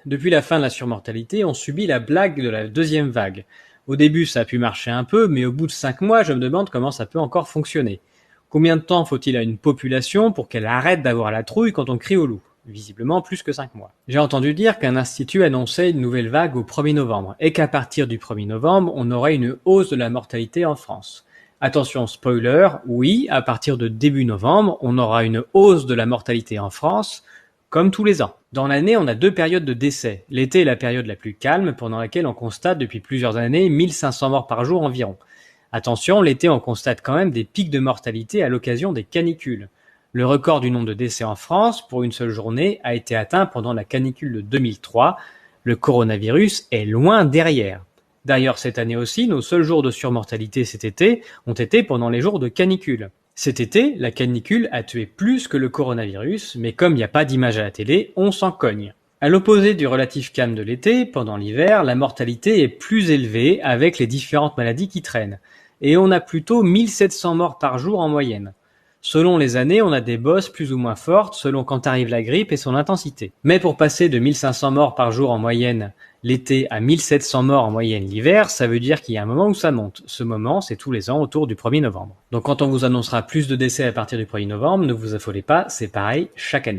Depuis la fin de la surmortalité, on subit la blague de la deuxième vague. Au début, ça a pu marcher un peu, mais au bout de 5 mois, je me demande comment ça peut encore fonctionner. Combien de temps faut-il à une population pour qu'elle arrête d'avoir la trouille quand on crie au loup? Visiblement plus que 5 mois. J'ai entendu dire qu'un institut annonçait une nouvelle vague au 1er novembre, et qu'à partir du 1er novembre, on aurait une hausse de la mortalité en France. Attention, spoiler, oui, à partir de début novembre, on aura une hausse de la mortalité en France, comme tous les ans. Dans l'année, on a 2 périodes de décès. L'été est la période la plus calme, pendant laquelle on constate depuis plusieurs années 1500 morts par jour environ. Attention, l'été, on constate quand même des pics de mortalité à l'occasion des canicules. Le record du nombre de décès en France pour une seule journée a été atteint pendant la canicule de 2003. Le coronavirus est loin derrière. D'ailleurs, cette année aussi, nos seuls jours de surmortalité cet été ont été pendant les jours de canicule. Cet été, la canicule a tué plus que le coronavirus, mais comme il n'y a pas d'image à la télé, on s'en cogne. À l'opposé du relatif calme de l'été, pendant l'hiver, la mortalité est plus élevée avec les différentes maladies qui traînent. Et on a plutôt 1700 morts par jour en moyenne. Selon les années, on a des bosses plus ou moins fortes selon quand arrive la grippe et son intensité. Mais pour passer de 1500 morts par jour en moyenne l'été à 1700 morts en moyenne l'hiver, ça veut dire qu'il y a un moment où ça monte. Ce moment, c'est tous les ans autour du 1er novembre. Donc quand on vous annoncera plus de décès à partir du 1er novembre, ne vous affolez pas, c'est pareil chaque année.